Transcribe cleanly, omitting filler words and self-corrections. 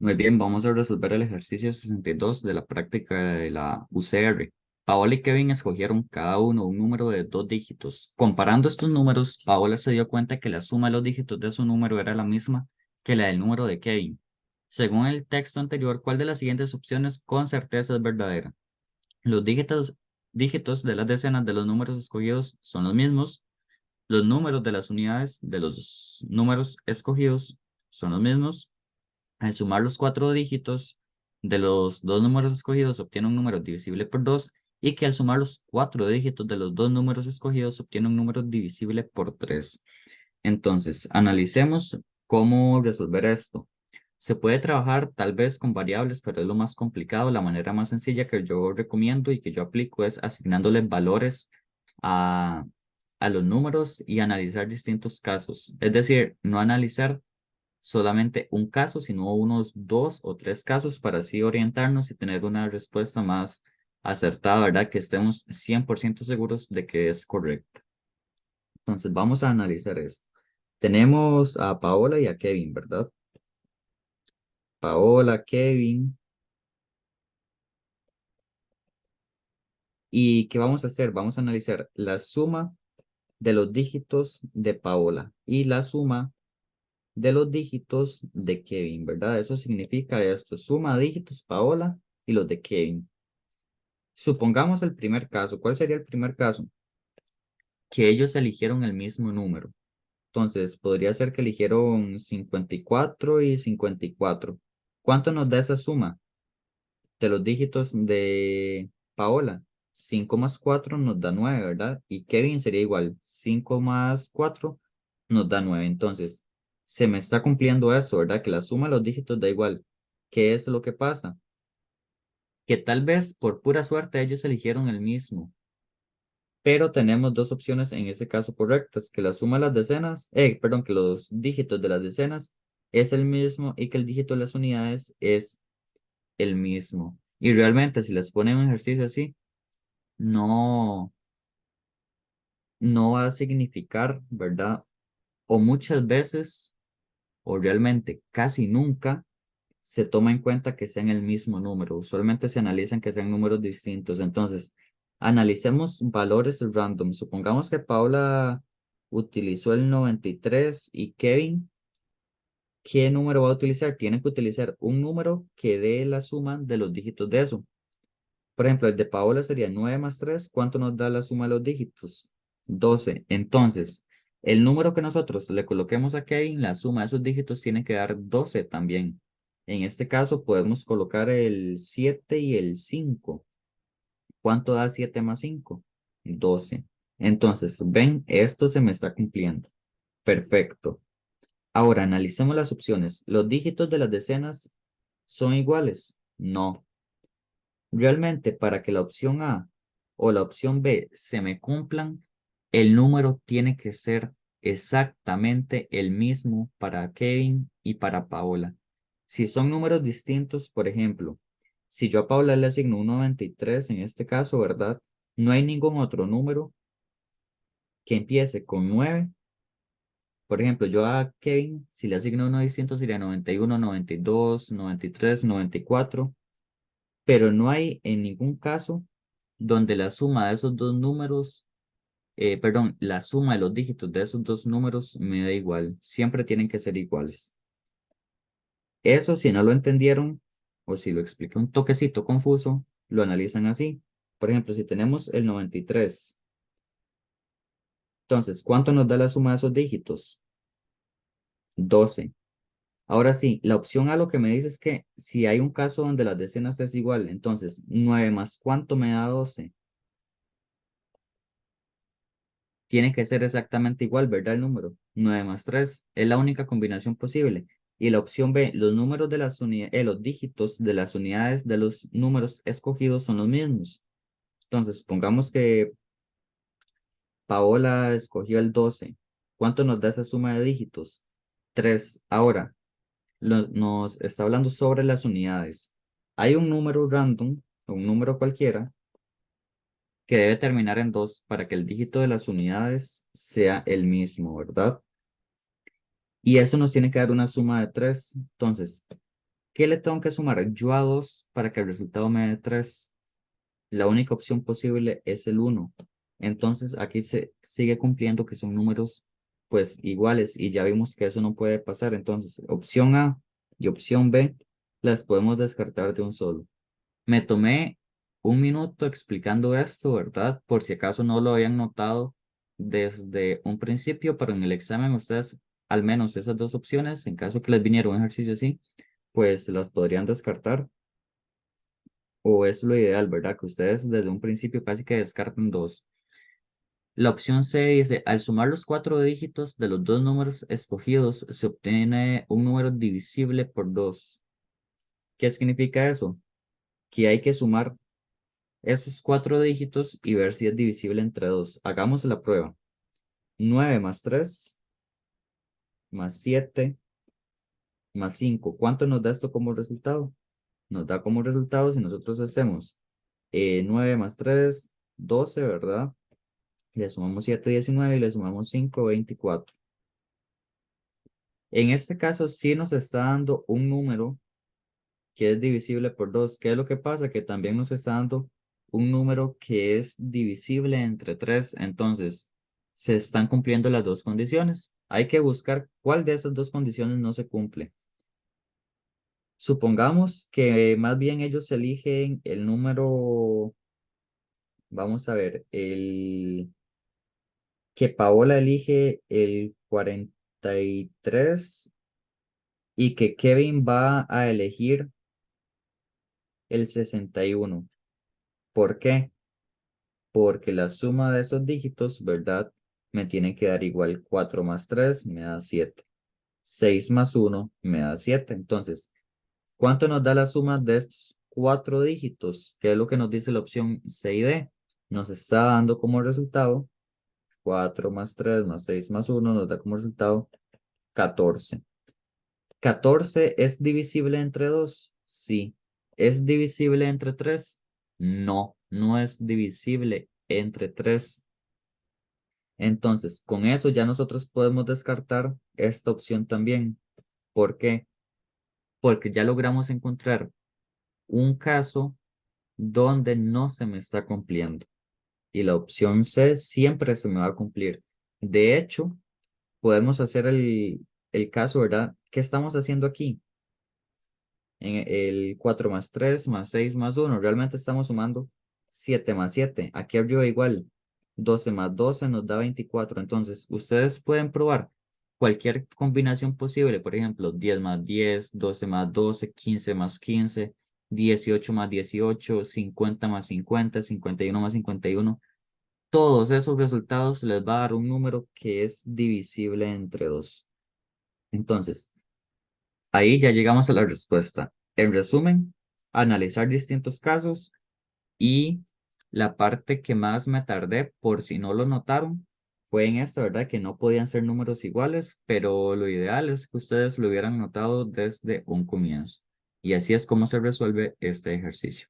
Muy bien, vamos a resolver el ejercicio 62 de la práctica de la UCR. Paola y Kevin escogieron cada uno un número de dos dígitos. Comparando estos números, Paola se dio cuenta que la suma de los dígitos de su número era la misma que la del número de Kevin. Según el texto anterior, ¿cuál de las siguientes opciones con certeza es verdadera? Los dígitos de las decenas de los números escogidos son los mismos. Los números de las unidades de los números escogidos son los mismos. Al sumar los cuatro dígitos de los dos números escogidos obtiene un número divisible por 2 y que al sumar los cuatro dígitos de los dos números escogidos obtiene un número divisible por 3. Entonces, analicemos cómo resolver esto. Se puede trabajar tal vez con variables, pero es lo más complicado. La manera más sencilla que yo recomiendo y que yo aplico es asignándole valores a, a los números y analizar distintos casos. Es decir, no analizar solamente un caso, sino unos dos o tres casos para así orientarnos y tener una respuesta más acertada, ¿verdad? Que estemos 100% seguros de que es correcta. Entonces, vamos a analizar esto. Tenemos a Paola y a Kevin, ¿verdad? Paola, Kevin. ¿Y qué vamos a hacer? Vamos a analizar la suma de los dígitos de Paola y la suma de los dígitos de Kevin, ¿verdad? Eso significa esto, suma de dígitos Paola y los de Kevin. Supongamos el primer caso. ¿Cuál sería el primer caso? Que ellos eligieron el mismo número. Entonces, podría ser que eligieron 54 y 54. ¿Cuánto nos da esa suma de los dígitos de Paola? 5 más 4 nos da 9, ¿verdad? Y Kevin sería igual. 5 más 4 nos da 9. Entonces, se me está cumpliendo eso, ¿verdad? Que la suma de los dígitos da igual. ¿Qué es lo que pasa? Que tal vez por pura suerte ellos eligieron el mismo. Pero tenemos dos opciones en este caso correctas, que la suma de las decenas, perdón, que los dígitos de las decenas es el mismo y que el dígito de las unidades es el mismo. Y realmente si les ponen un ejercicio así, no, no va a significar, ¿verdad? O muchas veces, o realmente casi nunca, se toma en cuenta que sean el mismo número. Usualmente se analizan que sean números distintos. Entonces, analicemos valores random. Supongamos que Paula utilizó el 93 y Kevin, ¿qué número va a utilizar? Tiene que utilizar un número que dé la suma de los dígitos de eso. Por ejemplo, el de Paola sería 9 más 3. ¿Cuánto nos da la suma de los dígitos? 12. Entonces, el número que nosotros le coloquemos a Kevin, la suma de esos dígitos tiene que dar 12 también. En este caso, podemos colocar el 7 y el 5. ¿Cuánto da 7 más 5? 12. Entonces, ven, esto se me está cumpliendo. Perfecto. Ahora, analicemos las opciones. ¿Los dígitos de las decenas son iguales? No. Realmente, para que la opción A o la opción B se me cumplan, el número tiene que ser exactamente el mismo para Kevin y para Paola. Si son números distintos, por ejemplo, si yo a Paola le asigno un 93 en este caso, ¿verdad? No hay ningún otro número que empiece con 9. Por ejemplo, yo a Kevin, si le asigno uno distinto, sería 91, 92, 93, 94. Pero no hay en ningún caso donde la suma de esos dos números, perdón, la suma de los dígitos de esos dos números me da igual. Siempre tienen que ser iguales. Eso, si no lo entendieron o si lo expliqué un toquecito confuso, lo analizan así. Por ejemplo, si tenemos el 93, entonces, ¿cuánto nos da la suma de esos dígitos? 12. Ahora sí, la opción A lo que me dice es que si hay un caso donde las decenas es igual, entonces 9 más ¿cuánto me da 12? Tiene que ser exactamente igual, ¿verdad? El número 9 más 3 es la única combinación posible. Y la opción B, los números de las unidades, los dígitos de las unidades de los números escogidos son los mismos. Entonces, supongamos que Paola escogió el 12. ¿Cuánto nos da esa suma de dígitos? 3. Ahora, nos está hablando sobre las unidades. Hay un número random, un número cualquiera, que debe terminar en 2 para que el dígito de las unidades sea el mismo, ¿verdad? Y eso nos tiene que dar una suma de 3. Entonces, ¿Qué le tengo que sumar yo a 2 para que el resultado me dé 3? La única opción posible es el 1. Entonces aquí se sigue cumpliendo que son números pues iguales y ya vimos que eso no puede pasar. Entonces opción A y opción B las podemos descartar de un solo. Me tomé un minuto explicando esto, ¿verdad? Por si acaso no lo habían notado desde un principio, pero en el examen ustedes al menos esas dos opciones, en caso que les viniera un ejercicio así, pues las podrían descartar. O es lo ideal, ¿verdad? Que ustedes desde un principio casi que descarten dos. La opción C dice, al sumar los cuatro dígitos de los dos números escogidos, se obtiene un número divisible por 2. ¿Qué significa eso? Que hay que sumar esos cuatro dígitos y ver si es divisible entre 2. Hagamos la prueba. 9 más 3 más 7 más 5. ¿Cuánto nos da esto como resultado? Nos da como resultado si nosotros hacemos 9 más 3, 12, ¿verdad? Le sumamos 7, 19 y le sumamos 5, 24. En este caso sí nos está dando un número que es divisible por 2. ¿Qué es lo que pasa? Que también nos está dando un número que es divisible entre 3. Entonces, se están cumpliendo las dos condiciones. Hay que buscar cuál de esas dos condiciones no se cumple. Supongamos que más bien ellos eligen el número, vamos a ver, que Paola elige el 43 y que Kevin va a elegir el 61. ¿Por qué? Porque la suma de esos dígitos, ¿verdad? Me tiene que dar igual 4 más 3 me da 7. 6 más 1 me da 7. Entonces, ¿cuánto nos da la suma de estos cuatro dígitos? ¿Qué es lo que nos dice la opción C y D? Nos está dando como resultado 4 más 3 más 6 más 1 nos da como resultado 14. ¿14 es divisible entre 2? Sí. ¿Es divisible entre 3? No, no es divisible entre 3. Entonces, con eso ya nosotros podemos descartar esta opción también. ¿Por qué? Porque ya logramos encontrar un caso donde no se me está cumpliendo. Y la opción C siempre se me va a cumplir. De hecho, podemos hacer el caso, ¿verdad? ¿Qué estamos haciendo aquí? En el 4 más 3 más 6 más 1. Realmente estamos sumando 7 más 7. Aquí arriba igual. 12 más 12 nos da 24. Entonces, ustedes pueden probar cualquier combinación posible. Por ejemplo, 10 más 10, 12 más 12, 15 más 15, 18 más 18, 50 más 50, 51 más 51. Todos esos resultados les va a dar un número que es divisible entre 2. Entonces, ahí ya llegamos a la respuesta. En resumen, analizar distintos casos y la parte que más me tardé, por si no lo notaron, fue en esta, ¿verdad? Que no podían ser números iguales, pero lo ideal es que ustedes lo hubieran notado desde un comienzo. Y así es como se resuelve este ejercicio.